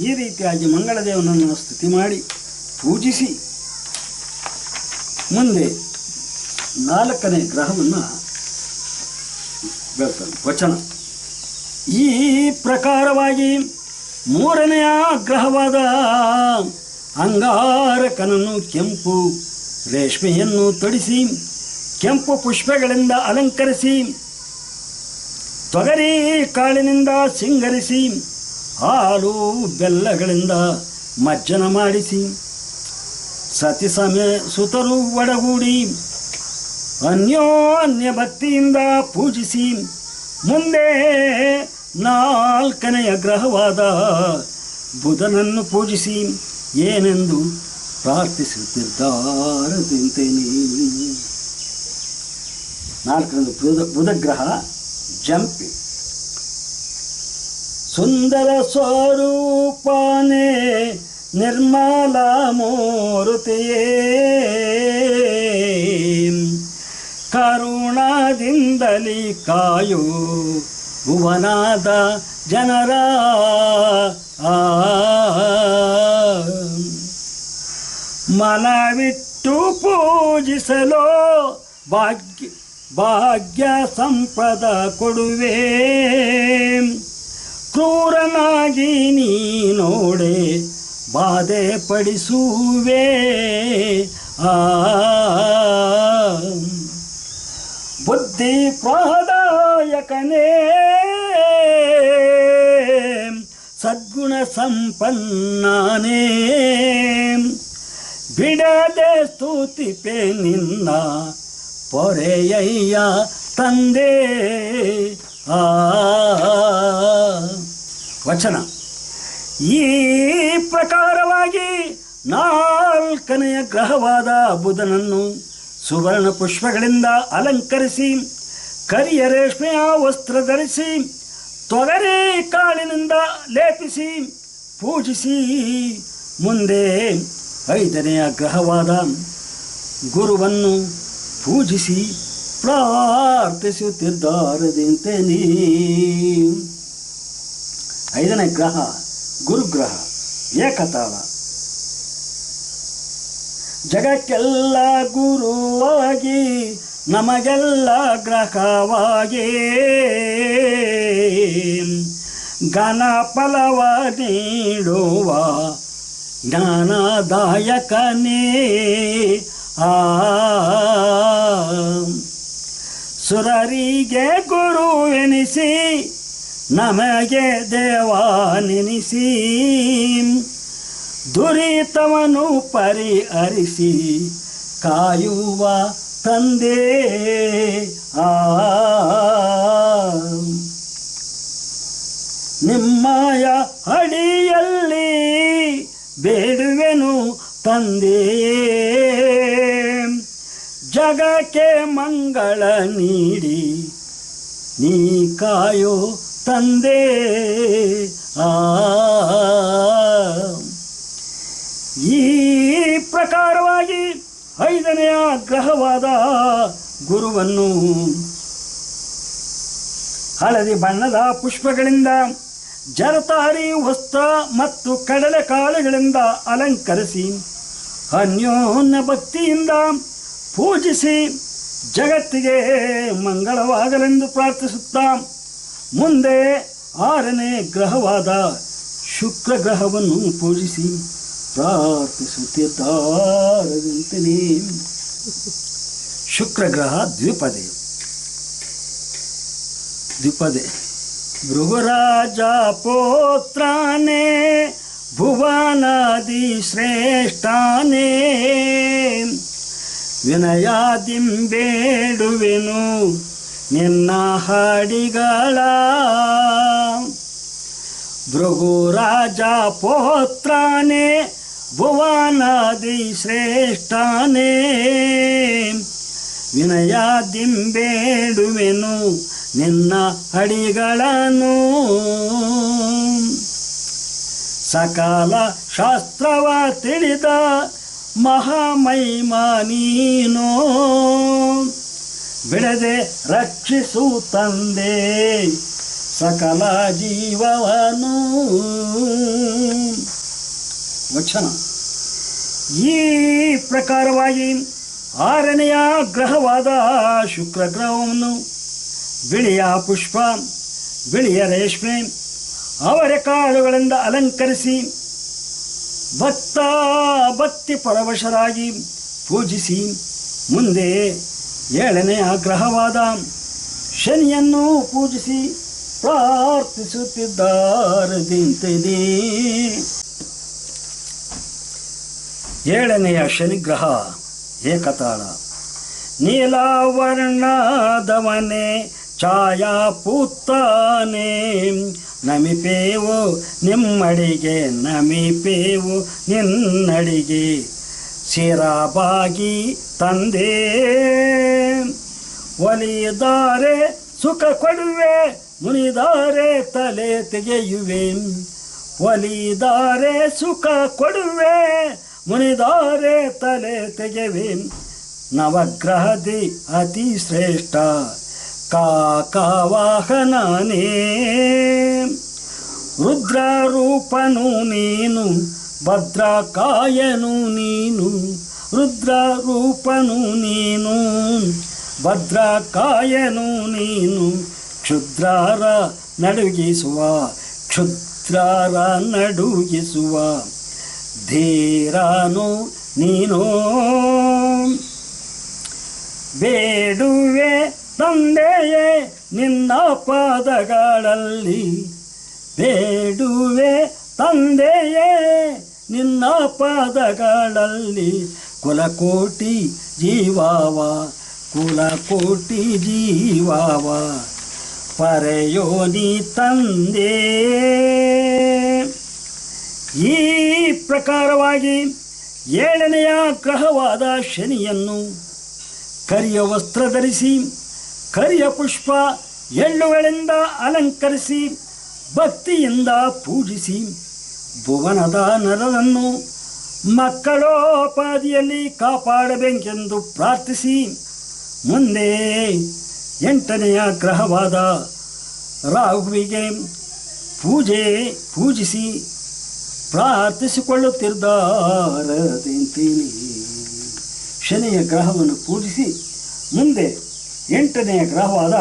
ಈ ರೀತಿಯಾಗಿ ಮಂಗಳದೇವನನ್ನು ಸ್ತುತಿ ಮಾಡಿ ಪೂಜಿಸಿ ಮುಂದೆ 4ನೇ ಗ್ರಹವನ್ನು ಬೆಳ್ತಾನೆ. ವಚನ: ಈ ಪ್ರಕಾರವಾಗಿ 3ನೆಯ ಗ್ರಹವಾದ ಅಂಗಾರಕನನ್ನು ಕೆಂಪು ರೇಷ್ಮೆಯನ್ನು ತೊಡಿಸಿ ಕೆಂಪು ಪುಷ್ಪಗಳಿಂದ ಅಲಂಕರಿಸಿ ತೊಗರಿ ಕಾಳಿನಿಂದ ಸಿಂಗರಿಸಿ ಹಾಲು ಬೆಲ್ಲಗಳಿಂದ ಮಜ್ಜನ ಮಾಡಿಸಿ ಸತಿ ಸುತರು ಒಡಗೂಡಿ ಅನ್ಯೋನ್ಯ ಭಕ್ತಿಯಿಂದ ಪೂಜಿಸಿ ಮುಂದೆ 4ನೆಯ ಗ್ರಹವಾದ ಬುಧನನ್ನು ಪೂಜಿಸಿ ಏನೆಂದು ಪ್ರಾರ್ಥಿಸುತ್ತಿದ್ದಾರದಂತೇನೆ. 4ನೇದು ಬುಧಗ್ರಹ ಜಂಪಿ. ಸುಂದರ ಸ್ವರೂಪನೇ ನಿರ್ಮಲ ಮೂರುತಿಯೇ ಕರುಣದಿಂದಲಿ ಕಾಯೋ ಭುವನಾದ ಜನರ ಮನವಿಟ್ಟು ಪೂಜಿಸಲು ಭಾಗ್ಯ ಸಂಪದ ಕೊಡುವೆ ಕ್ರೂರನಾಗಿ ನೀ ನೋಡೆ ಬಾಧೆ ಪಡಿಸುವೆ ಬುದ್ಧಿ ಪ್ರದಾಯಕನೇ ಸದ್ಗುಣ ಸಂಪನ್ನನೇ ಬಿಡದೆ ಸ್ತುತಿಪೆ ನಿನ್ನ ಪೊರೆಯಯ್ಯ ತಂದೆ. ವಚನ: ಈ ಪ್ರಕಾರವಾಗಿ 4ನೆಯ ಗ್ರಹವಾದ ಬುಧನನ್ನು ಸುವರ್ಣ ಪುಷ್ಪಗಳಿಂದ ಅಲಂಕರಿಸಿ ಕರಿಯ ರೇಷ್ಮೆಯ ವಸ್ತ್ರ ಧರಿಸಿ ತೊಗರಿ ಕಾಳಿನಿಂದ ಲೇಪಿಸಿ ಪೂಜಿಸಿ ಮುಂದೆ 5ನೆಯ ಗ್ರಹವಾದ ಗುರುವನ್ನು ಪೂಜಿಸಿ ಪ್ರಾರ್ಥಿಸುತ್ತಿದ್ದಾರದಂತೆಯೇ. 5ನೇ ಗ್ರಹ ಗುರುಗ್ರಹ ಏಕತಾಳ. ಜಗಕ್ಕೆಲ್ಲ ಗುರುವಾಗಿ ನಮಗೆಲ್ಲ ಗ್ರಹವಾಗಿ ಘನ ಫಲವ ನೀಡುವ ಜ್ಞಾನದಾಯಕನೇ ಸುರರಿಗೆ ಗುರುವೆನಿಸಿ ನಮಗೆ ದೇವಾನೆನಿಸಿ ದುರಿತವನ್ನು ಪರಿಹರಿಸಿ ಕಾಯುವ ತಂದೆ. ನಿಮ್ಮಯ ಅಡಿಯಲ್ಲಿ ಬೇಡುವೆನು ತಂದೆ ಜಗಕ್ಕೆ ಮಂಗಳ ನೀಡಿ ನೀ ಕಾಯೋ ತಂದೆ. ಈ ಪ್ರಕಾರವಾಗಿ 5ನೆಯ ಗ್ರಹವಾದ ಗುರುವನ್ನು ಹಳದಿ ಬಣ್ಣದ ಪುಷ್ಪಗಳಿಂದ ಜರತಾರಿ ವಸ್ತ್ರ ಮತ್ತು ಕಡಲೆಕಾಳುಗಳಿಂದ ಅಲಂಕರಿಸಿ ಅನ್ಯೋನ್ಯ ಭಕ್ತಿಯಿಂದ ಪೂಜಿಸಿ ಜಗತ್ತಿಗೆ ಮಂಗಳವಾಗಲೆಂದು ಪ್ರಾರ್ಥಿಸುತ್ತಾ ಮುಂದೆ 6ನೇ ಗ್ರಹವಾದ ಶುಕ್ರ ಗ್ರಹವನ್ನು ಪೂಜಿಸಿ ಪ್ರಾರ್ಥಿಸುತ್ತಿದ್ದಾರಂತೆಯೇ. ಶುಕ್ರ ಗ್ರಹ ದ್ವಿಪದೆ. ಭೃಗುರಾಜ ಪೋತ್ರಾನೇ ಭುವನಾದಿ ಶ್ರೇಷ್ಠಾನೇ ವಿನಯಾದಿಂಬೇಡುವೆನು ನಿನ್ನ ಹಾಡಿಗಳ. ಭೃಗುರಾಜ ಪೋತ್ರಾನೇ ಭುವನಾದಿ ಶ್ರೇಷ್ಠಾನೇ ವಿನಯಾದಿಂಬೇಡುವೆನು ನಿನ್ನ ಅಡಿಗಳನ್ನು. ಸಕಾಲ ಶಾಸ್ತ್ರವ ತಿಳಿದ ಮಹಾಮಹಿಮ ನೀನು ಬಿಡದೆ ರಕ್ಷಿಸು ತಂದೆ ಸಕಲ ಜೀವವನು. ವಚನ. ಈ ಪ್ರಕಾರವಾಗಿ 6ನೆಯ ಗ್ರಹವಾದ ಶುಕ್ರ ಗ್ರಹವನ್ನು ಬಿಳಿಯ ಪುಷ್ಪ, ಬಿಳಿಯ ರೇಷ್ಮೆ, ಅವರೆಕಾಳುಗಳಿಂದ ಅಲಂಕರಿಸಿ ಭಕ್ತಿ ಪರವಶರಾಗಿ ಪೂಜಿಸಿ ಮುಂದೆ 7ನೆಯ ಗ್ರಹವಾದ ಶನಿಯನ್ನು ಪೂಜಿಸಿ ಪ್ರಾರ್ಥಿಸುತ್ತಿದ್ದಾರದಿಂತಿದೆ. 7ನೆಯ ಶನಿಗ್ರಹ ಏಕತಾಳ. ನೀಲಾವರ್ಣದವನೇ ಛಾಯಾಪೂತಾನೆ, ನಮಿಪೇವು ನಿಮ್ಮಡಿಗೆ, ನಮಿಪೇವು ನಿನ್ನಡಿಗೆ, ಶಿರಬಾಗಿ ತಂದೆ ಒಲಿದಾರೆ ಸುಖ ಕೊಡುವೆ, ಮುನಿದಾರೆ ತಲೆ ತೆಗೆಯುವೆ. ಒಲಿದಾರೆ ಸುಖ ಕೊಡುವೆ, ಮುನಿದಾರೆ ತಲೆ ತೆಗೆವೆ. ನವಗ್ರಹದಿ ಅತಿ ಶ್ರೇಷ್ಠ ಕಾಕವಾಹನನೇ, ರುದ್ರರೂಪನು ನೀನು, ಭದ್ರಕಾಯನು ನೀನು. ರುದ್ರರೂಪನು ನೀನು, ಭದ್ರಕಾಯನು ನೀನು. ಕ್ಷುದ್ರರ ನಡುಗಿಸುವ, ಕ್ಷುದ್ರರ ನಡುಗಿಸುವ ಧೀರನು ನೀನು. ಬೇಡುವೆ ತಂದೆಯೇ ನಿನ್ನ ಪಾದಗಳಲ್ಲಿ, ಬೇಡುವೆ ತಂದೆಯೇ ನಿನ್ನ ಪಾದಗಳಲ್ಲಿ. ಕುಲಕೋಟಿ ಜೀವಾವ, ಕುಲಕೋಟಿ ಜೀವಾವ ಪರೆಯೋ ನೀ ತಂದೆ. ಈ ಪ್ರಕಾರವಾಗಿ 7ನೆಯ ಗ್ರಹವಾದ ಶನಿಯನ್ನು ಕರಿಯ ವಸ್ತ್ರ ಧರಿಸಿ, ಕರಿಯ ಪುಷ್ಪ ಎಳ್ಳುಗಳಿಂದ ಅಲಂಕರಿಸಿ ಭಕ್ತಿಯಿಂದ ಪೂಜಿಸಿ ಭುವನದ ನರರನ್ನು ಮಕ್ಕಳೋಪಾದಿಯಲ್ಲಿ ಕಾಪಾಡಬೇಕೆಂದು ಪ್ರಾರ್ಥಿಸಿ ಮುಂದೆ 8ನೆಯ ಗ್ರಹವಾದ ರಾಹುವಿಗೆ ಪೂಜಿಸಿ ಪ್ರಾರ್ಥಿಸಿಕೊಳ್ಳುತ್ತಿದ್ದಾರದಂತೀನಿ. ಶನಿಯ ಗ್ರಹವನ್ನು ಪೂಜಿಸಿ ಮುಂದೆ 8ನೆಯ ಗ್ರಹವಾದ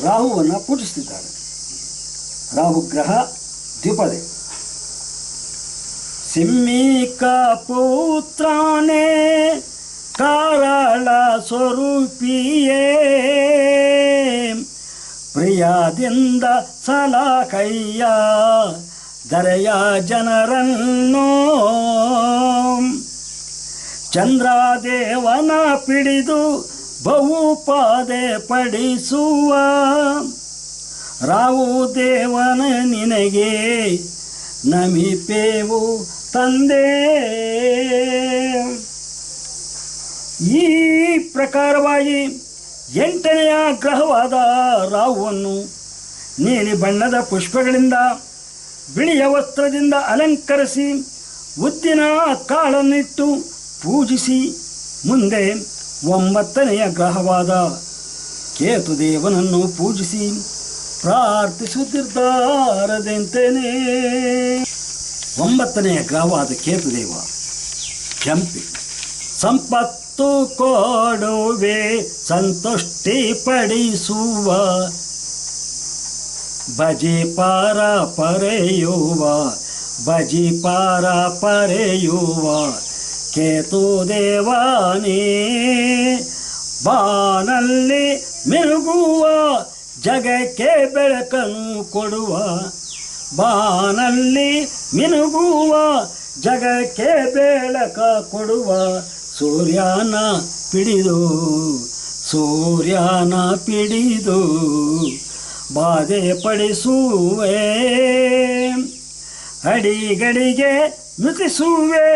ರಾಹುವನ್ನು ಪೂಜಿಸುತ್ತಿದ್ದಾರೆ. ರಾಹುಗ್ರಹ ದ್ವಿಪದೆ. ಸಿಂಹಿಕ ಪುತ್ರನೇ ಕಾರಳ ಸ್ವರೂಪಿಯೇ, ಪ್ರಿಯದಿಂದ ಸಲಕಯ್ಯ ಧರೆಯ ಜನರನ್ನು. ಚಂದ್ರದೇವನ ಪಿಡಿದು ಬಹುಪಾದೆ ಪಡಿಸುವ ರಾವು ದೇವನ ನಿನಗೆ ನಮಿಪೇವು ತಂದೆ. ಈ ಪ್ರಕಾರವಾಗಿ 8ನೆಯ ಗ್ರಹವಾದ ರಾಹುವನ್ನು ನೀಲಿ ಬಣ್ಣದ ಪುಷ್ಪಗಳಿಂದ ಬಿಳಿಯ ವಸ್ತ್ರದಿಂದ ಅಲಂಕರಿಸಿ ಉದ್ದಿನ ಕಾಳನ್ನಿಟ್ಟು ಪೂಜಿಸಿ ಮುಂದೆ 9ನೆಯ ಗ್ರಹವಾದ ಕೇತುದೇವನನ್ನು ಪೂಜಿಸಿ ಪ್ರಾರ್ಥಿಸುತ್ತಿದ್ದಾರದಂತೆಯೇ. 9ನೆಯ ಗ್ರಹವಾದ ಕೇತುದೇವ ಕೆಂಪಿ. ಸಂಪತ್ತು ಕೊಡುವೆ ಸಂತುಷ್ಟಿ ಪಡಿಸುವ, ಭಜಿ ಪಾರ ಪರೆಯುವ, ಭಜಿ ಪಾರ ಪರೆಯುವ ಕೇತುದೇವನೇ. ಬಾನಲ್ಲಿ ಮಿರುಗುವ ಜಗಕ್ಕೆ ಬೆಳಕನ್ನು ಕೊಡುವ, ಬಾನಲ್ಲಿ ಮಿನುಗುವ ಜಗಕ್ಕೆ ಬೆಳಕ ಕೊಡುವ ಸೂರ್ಯನ ಪಿಡಿದು, ಸೂರ್ಯನ ಪಿಡಿದು ಬಾಧೆ ಪಡಿಸುವೆ. ಅಡಿಗಡಿಗೆ ನುತಿಸುವೆ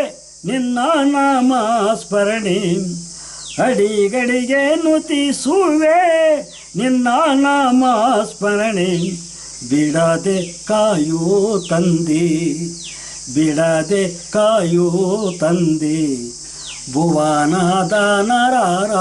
ನಿನ್ನ ನಾಮ ಸ್ಮರಣೆ, ಅಡಿಗಡಿಗೆ ನುತಿಸುವೆ ನಿನ್ನ ನಾಮ ಸ್ಮರಣೆ. ಬಿಡದೆ ಕಾಯೋ ತಂದೆ, ಬಿಡದೆ ಕಾಯೋ ತಂದೆ ಭುವನದ ನರರ.